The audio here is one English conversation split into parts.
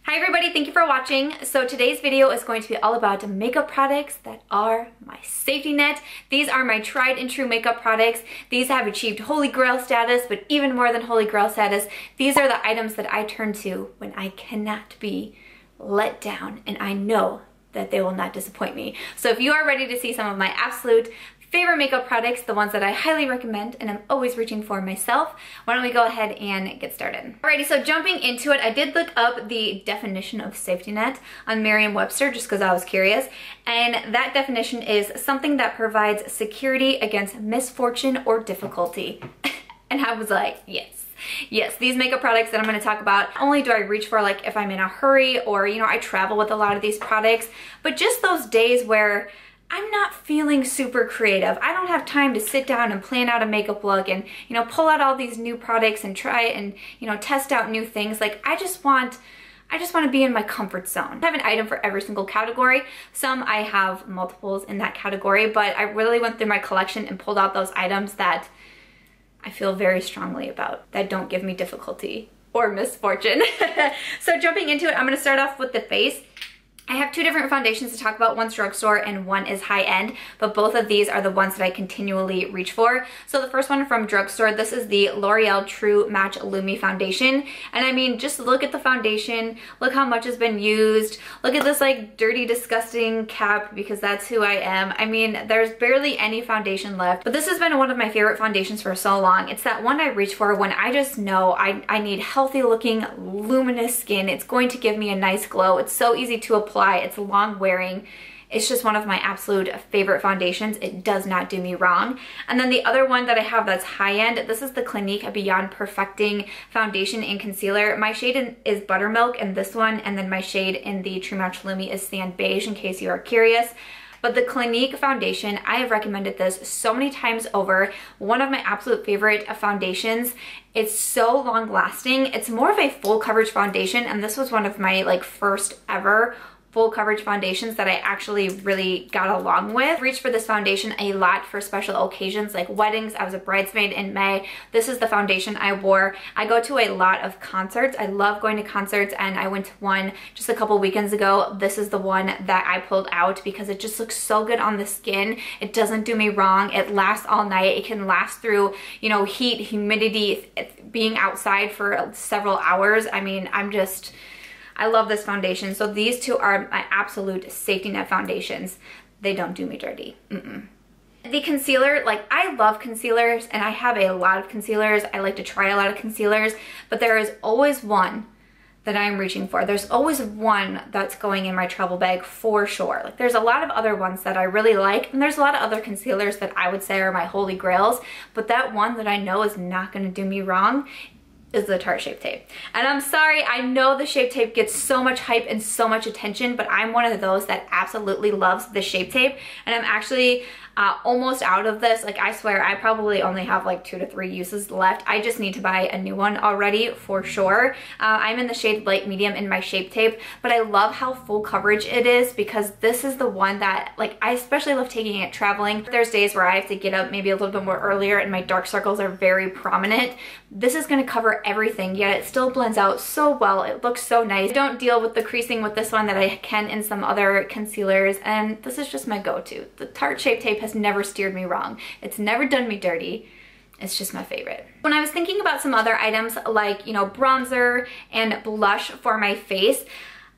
Hi everybody, thank you for watching. So today's video is going to be all about makeup products that are my safety net. These are my tried and true makeup products. These have achieved holy grail status, but even more than holy grail status, these are the items that I turn to when I cannot be let down, and I know that they will not disappoint me. So if you are ready to see some of my absolute favorite makeup products, the ones that I highly recommend and I'm always reaching for myself, why don't we go ahead and get started. Alrighty, so jumping into it, I did look up the definition of safety net on Merriam-Webster just because I was curious, and that definition is something that provides security against misfortune or difficulty. And I was like, yes. Yes, these makeup products that I'm going to talk about, not only do I reach for like if I'm in a hurry or, you know, I travel with a lot of these products, but just those days where I'm not feeling super creative. I don't have time to sit down and plan out a makeup look and, you know, pull out all these new products and try and, you know, test out new things. Like I just want to be in my comfort zone. I have an item for every single category. Some I have multiples in that category, but I really went through my collection and pulled out those items that I feel very strongly about, that don't give me difficulty or misfortune. So jumping into it, I'm going to start off with the face. I have two different foundations to talk about. One's drugstore and one is high-end, but both of these are the ones that I continually reach for. So the first one from drugstore, this is the L'Oreal True Match Lumi foundation. And I mean, just look at the foundation. Look how much has been used. Look at this like dirty, disgusting cap, because that's who I am. I mean, there's barely any foundation left, but this has been one of my favorite foundations for so long. It's that one I reach for when I just know I need healthy looking, luminous skin. It's going to give me a nice glow. It's so easy to apply. It's long wearing. It's just one of my absolute favorite foundations. It does not do me wrong. And then the other one that I have that's high-end, this is the Clinique Beyond Perfecting Foundation and Concealer. My shade is Buttermilk in this one, and then my shade in the True Match Lumi is Sand Beige, in case you are curious. But the Clinique foundation, I have recommended this so many times over. One of my absolute favorite foundations. It's so long lasting. It's more of a full coverage foundation, and this was one of my like first ever full coverage foundations that I actually really got along with. I reached for this foundation a lot for special occasions like weddings. I was a bridesmaid in May. This is the foundation I wore. I go to a lot of concerts. I love going to concerts, and I went to one just a couple weekends ago. This is the one that I pulled out because it just looks so good on the skin. It doesn't do me wrong. It lasts all night. It can last through, you know, heat, humidity, being outside for several hours. I mean, I love this foundation. So these two are my absolute safety net foundations. They don't do me dirty. The concealer, like I love concealers and I have a lot of concealers. I like to try a lot of concealers, but there is always one that I'm reaching for. There's always one that's going in my travel bag for sure. Like there's a lot of other ones that I really like, and there's a lot of other concealers that I would say are my holy grails, but that one that I know is not gonna do me wrong is the Tarte Shape Tape. And I'm sorry, I know the Shape Tape gets so much hype and so much attention, but I'm one of those that absolutely loves the Shape Tape, and I'm actually almost out of this. Like I swear, I probably only have like 2 to 3 uses left. I just need to buy a new one already for sure. I'm in the shade light medium in my Shape Tape, but I love how full coverage it is because this is the one that like I especially love taking it traveling. There's days where I have to get up maybe a little bit more earlier and my dark circles are very prominent. This is going to cover everything, yet it still blends out so well. It looks so nice. I don't deal with the creasing with this one that I can in some other concealers, and this is just my go-to. The Tarte Shape Tape has never steered me wrong. It's never done me dirty. It's just my favorite. When I was thinking about some other items like, you know, bronzer and blush for my face,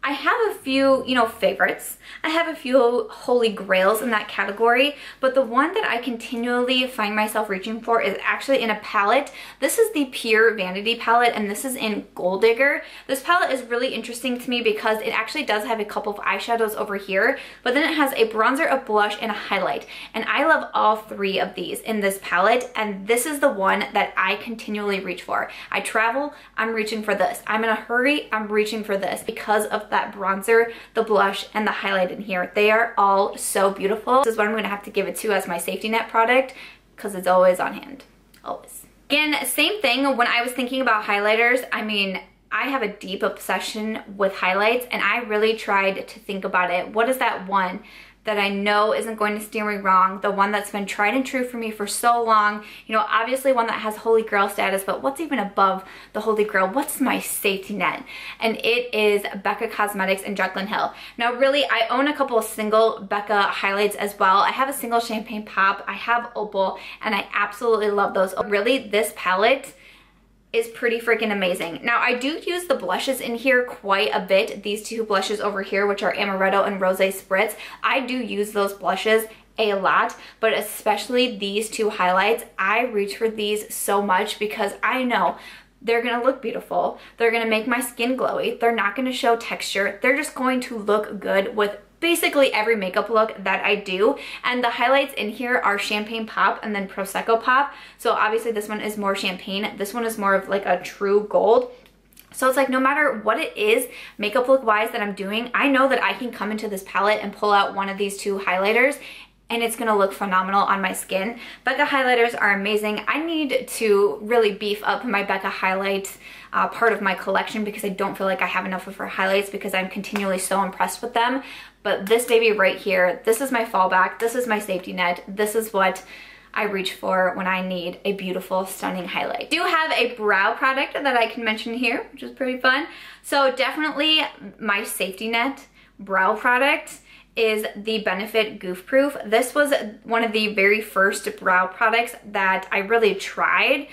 I have a few, you know, favorites. I have a few holy grails in that category, but the one that I continually find myself reaching for is actually in a palette. This is the Pure Vanity palette, and this is in Gold Digger. This palette is really interesting to me because it actually does have a couple of eyeshadows over here, but then it has a bronzer, a blush, and a highlight. And I love all three of these in this palette, and this is the one that I continually reach for. I travel, I'm reaching for this. I'm in a hurry, I'm reaching for this because of that bronzer, the blush, and the highlight in here. They are all so beautiful. This is what I'm gonna have to give it to as my safety net product because it's always on hand, always. Again, same thing when I was thinking about highlighters. I mean, I have a deep obsession with highlights, and I really tried to think about it. What is that one that I know isn't going to steer me wrong, the one that's been tried and true for me for so long, you know, obviously one that has holy grail status, but what's even above the holy grail? What's my safety net? And it is Becca Cosmetics and Jaclyn Hill. Now really, I own a couple of single Becca highlights as well. I have a single Champagne Pop, I have Opal, and I absolutely love those. Really, this palette is pretty freaking amazing. Now I do use the blushes in here quite a bit. These two blushes over here, which are Amaretto and Rose Spritz, I do use those blushes a lot, but especially these two highlights, I reach for these so much because I know they're gonna look beautiful. They're gonna make my skin glowy. They're not gonna show texture. They're just going to look good with basically every makeup look that I do. And the highlights in here are Champagne Pop and then Prosecco Pop. So obviously this one is more champagne. This one is more of like a true gold. So it's like no matter what it is makeup look wise that I'm doing, I know that I can come into this palette and pull out one of these two highlighters and it's gonna look phenomenal on my skin. Becca highlighters are amazing. I need to really beef up my Becca highlights part of my collection because I don't feel like I have enough of her highlights because I'm continually so impressed with them. But this baby right here, this is my fallback, this is my safety net, this is what I reach for when I need a beautiful, stunning highlight. I do have a brow product that I can mention here, which is pretty fun. So definitely my safety net brow product is the Benefit Goof Proof. This was one of the very first brow products that I really tried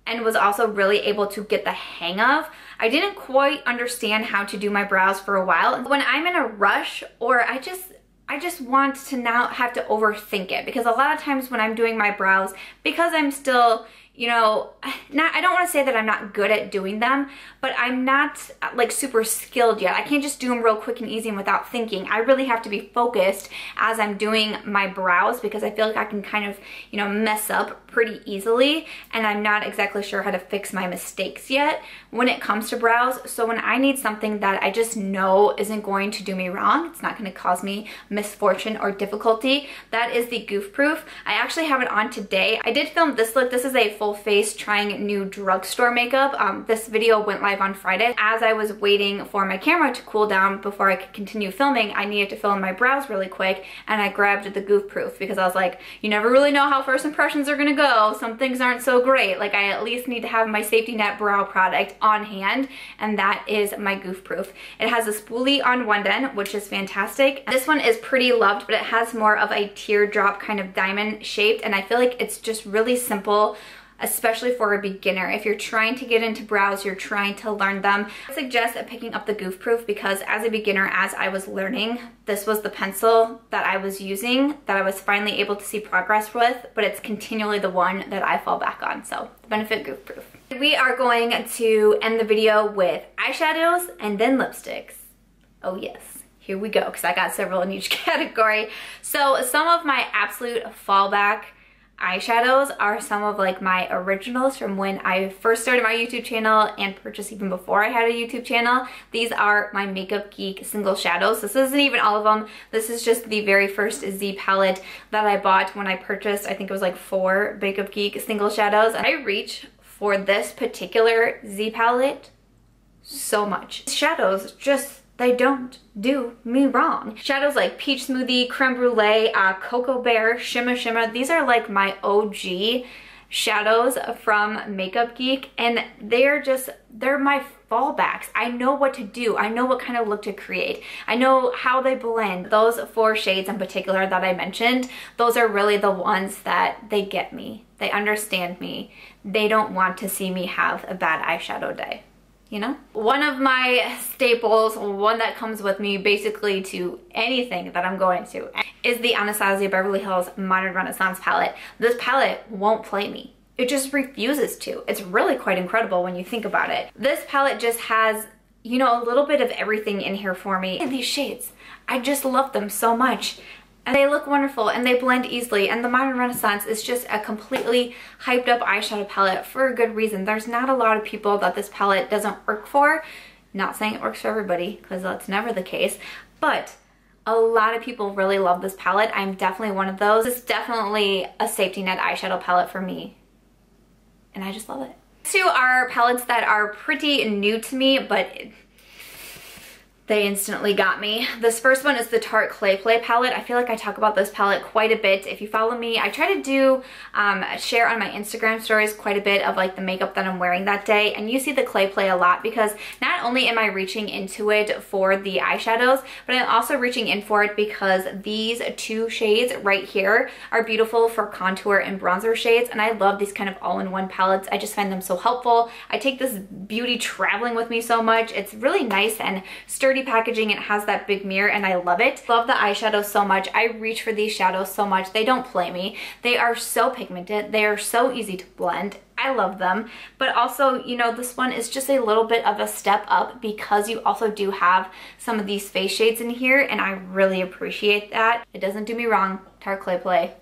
and was also really able to get the hang of. I didn't quite understand how to do my brows for a while. When I'm in a rush or I just want to not have to overthink it, because a lot of times when I'm doing my brows, because I'm still, you know, I don't want to say that I'm not good at doing them, but I'm not like super skilled yet. I can't just do them real quick and easy and without thinking. I really have to be focused as I'm doing my brows because I feel like I can kind of, you know, mess up pretty easily, and I'm not exactly sure how to fix my mistakes yet when it comes to brows. So when I need something that I just know isn't going to do me wrong, it's not going to cause me misfortune or difficulty, that is the Goof Proof. I actually have it on today. I did film this look. This is a full face trying Nude Drugstore makeup. This video went live on Friday. As I was waiting for my camera to cool down before I could continue filming, I needed to fill in my brows really quick, and I grabbed the Goof Proof because I was like, you never really know how first impressions are gonna go. Some things aren't so great. Like, I at least need to have my safety net brow product on hand, and that is my Goof Proof. It has a spoolie on one end, which is fantastic. This one is pretty loved, but it has more of a teardrop kind of diamond shaped, and I feel like it's just really simple, especially for a beginner. If you're trying to get into brows, you're trying to learn them, I suggest picking up the Goof Proof because as a beginner, as I was learning, this was the pencil that I was using that I was finally able to see progress with, but it's continually the one that I fall back on. So the Benefit Goof Proof. We are going to end the video with eyeshadows and then lipsticks. Oh yes. Here we go, because I got several in each category. So some of my absolute fallback eyeshadows are some of like my originals from when I first started my YouTube channel and purchased even before I had a YouTube channel. These are my Makeup Geek single shadows. This isn't even all of them. This is just the very first Z palette that I bought when I purchased, I think it was like 4 Makeup Geek single shadows. I reach for this particular Z palette so much. Shadows just, they don't do me wrong. Shadows like Peach Smoothie, Crème Brulee, Cocoa Bear, Shimma Shimma, these are like my OG shadows from Makeup Geek, and they're my fallbacks. I know what to do. I know what kind of look to create. I know how they blend. Those 4 shades in particular that I mentioned, those are really the ones that they get me. They understand me. They don't want to see me have a bad eyeshadow day. You know? One of my staples, one that comes with me basically to anything that I'm going to, is the Anastasia Beverly Hills Modern Renaissance palette. This palette won't play me. It just refuses to. It's really quite incredible when you think about it. This palette just has, you know, a little bit of everything in here for me. And these shades, I just love them so much. And they look wonderful and they blend easily, and the Modern Renaissance is just a completely hyped up eyeshadow palette for a good reason. There's not a lot of people that this palette doesn't work for. Not saying it works for everybody, because that's never the case, but a lot of people really love this palette. I'm definitely one of those. It's definitely a safety net eyeshadow palette for me, and I just love it. Next 2 are palettes that are pretty new to me, but They instantly got me. This first one is the Tarte Clay Play palette. I feel like I talk about this palette quite a bit. If you follow me, I try to do, share on my Instagram stories quite a bit of like the makeup that I'm wearing that day. And you see the Clay Play a lot because not only am I reaching into it for the eyeshadows, but I'm also reaching in for it because these two shades right here are beautiful for contour and bronzer shades. And I love these kind of all-in-one palettes. I just find them so helpful. I take this beauty traveling with me so much. It's really nice and sturdy packaging. It has that big mirror and I love it. Love the eyeshadows so much. I reach for these shadows so much. They don't play me. They are so pigmented. They are so easy to blend. I love them. But also, you know, this one is just a little bit of a step up because you also do have some of these face shades in here and I really appreciate that. It doesn't do me wrong. Tarte Clay Play.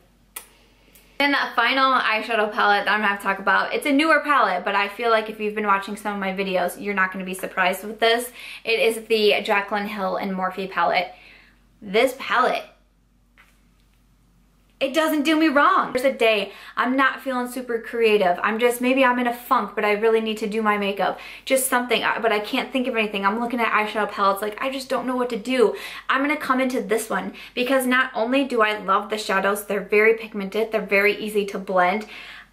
And that final eyeshadow palette that I'm gonna have to talk about, it's a newer palette, but I feel like if you've been watching some of my videos, you're not gonna be surprised with this. It is the Jaclyn Hill and Morphe palette. This palette, it doesn't do me wrong. There's a day I'm not feeling super creative. Maybe I'm in a funk, but I really need to do my makeup. Just something, but I can't think of anything. I'm looking at eyeshadow palettes like I just don't know what to do. I'm gonna come into this one because not only do I love the shadows, they're very pigmented, they're very easy to blend.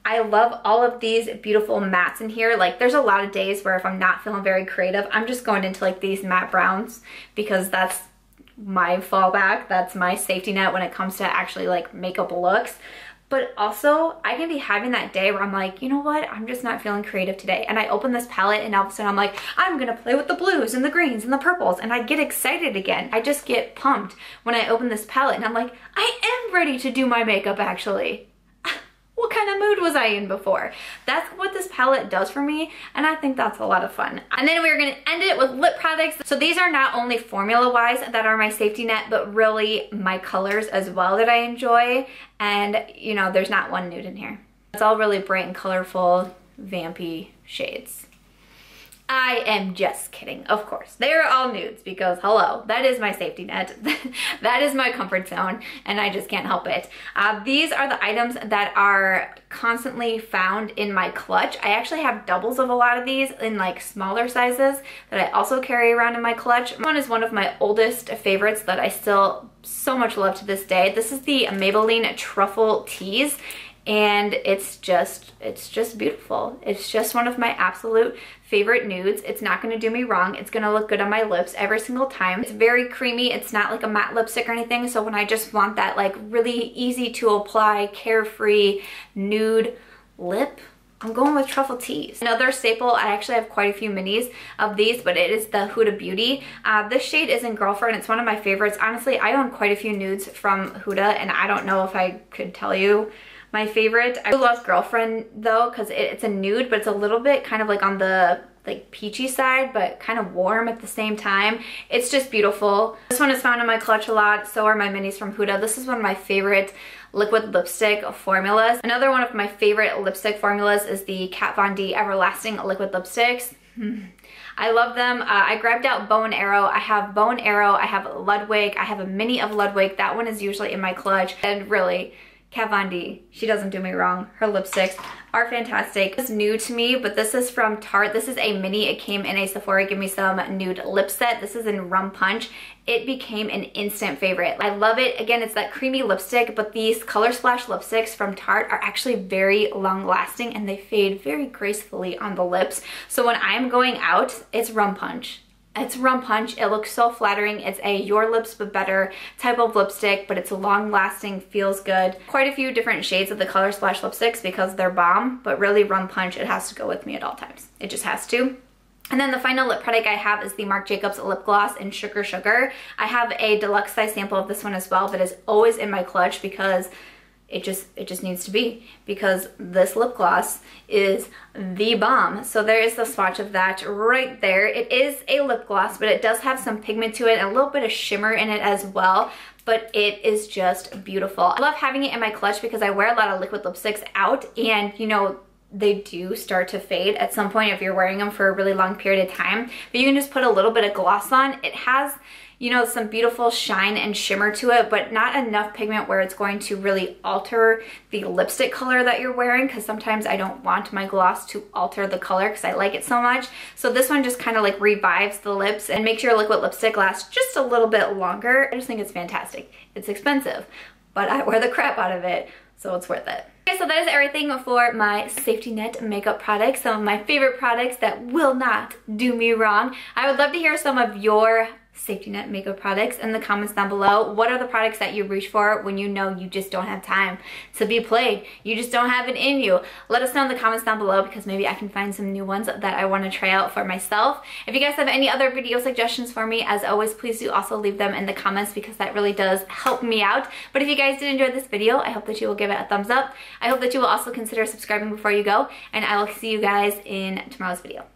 I love all of these beautiful mattes in here. Like there's a lot of days where if I'm not feeling very creative, I'm just going into like these matte browns because that's my fallback. That's my safety net when it comes to actually like makeup looks. But also I can be having that day where I'm like, you know what, I'm just not feeling creative today. And I open this palette and all of a sudden I'm like, I'm gonna play with the blues and the greens and the purples, and I get excited again. I just get pumped when I open this palette and I'm like, I am ready to do my makeup actually. What kind of mood was I in before? That's what this palette does for me, and I think that's a lot of fun. And then we're gonna end it with lip products. So these are not only formula-wise that are my safety net, but really my colors as well that I enjoy. And you know, there's not one nude in here. It's all really bright and colorful, vampy shades. I am just kidding, of course. They're all nudes because, hello, that is my safety net. That is my comfort zone, and I just can't help it. These are the items that are constantly found in my clutch. I actually have doubles of a lot of these in like smaller sizes that I also carry around in my clutch. One is one of my oldest favorites that I still so much love to this day. This is the Maybelline Truffle Tease. And it's just beautiful. It's just one of my absolute favorite nudes. It's not gonna do me wrong. It's gonna look good on my lips every single time. It's very creamy. It's not like a matte lipstick or anything. So when I just want that like really easy to apply, carefree nude lip, I'm going with Truffle Tease. Another staple, I actually have quite a few minis of these, but it is the Huda Beauty. This shade is in Girlfriend. It's one of my favorites. Honestly, I own quite a few nudes from Huda, and I don't know if I could tell you my favorite. I love Girlfriend though, because it's a nude, but it's a little bit kind of like on the like peachy side, but kind of warm at the same time. It's just beautiful. This one is found in my clutch a lot. So are my minis from Huda. This is one of my favorite liquid lipstick formulas. Another one of my favorite lipstick formulas is the Kat Von D Everlasting liquid lipsticks. I love them. I grabbed out Bow and Arrow. I have Bow and Arrow. I have Ludwig. I have a mini of Ludwig. That one is usually in my clutch. And really, Kat Von D, she doesn't do me wrong. Her lipsticks are fantastic. It's new to me, but this is from Tarte. This is a mini. It came in a Sephora Give Me Some nude lip set. This is in Rum Punch. It became an instant favorite. I love it. Again, it's that creamy lipstick, but these Color Splash lipsticks from Tarte are actually very long lasting and they fade very gracefully on the lips. So when I'm going out, it's Rum Punch. It's Rum Punch. It looks so flattering. It's a your lips but better type of lipstick, but it's long lasting, feels good. Quite a few different shades of the Color Splash lipsticks because they're bomb, but really Rum Punch, it has to go with me at all times. It just has to. And then the final lip product I have is the Marc Jacobs lip gloss in Sugar Sugar. I have a deluxe size sample of this one as well that is always in my clutch because it just needs to be, because this lip gloss is the bomb. So there is the swatch of that right there. It is a lip gloss, but it does have some pigment to it and a little bit of shimmer in it as well. But it is just beautiful. I love having it in my clutch because I wear a lot of liquid lipsticks out, and you know, they do start to fade at some point if you're wearing them for a really long period of time. But you can just put a little bit of gloss on. It has, you know, some beautiful shine and shimmer to it, but not enough pigment where it's going to really alter the lipstick color that you're wearing, because sometimes I don't want my gloss to alter the color because I like it so much. So this one just kind of like revives the lips and makes your liquid lipstick last just a little bit longer. I just think it's fantastic. It's expensive, but I wear the crap out of it, so it's worth it. Okay, so that is everything for my safety net makeup products, some of my favorite products that will not do me wrong. I would love to hear some of your safety net makeup products in the comments down below. What are the products that you reach for when you know you just don't have time to be played? You just don't have it in you. Let us know in the comments down below, because maybe I can find some new ones that I want to try out for myself. If you guys have any other video suggestions for me, as always, please do also leave them in the comments, because that really does help me out. But if you guys did enjoy this video, I hope that you will give it a thumbs up. I hope that you will also consider subscribing before you go, and I will see you guys in tomorrow's video.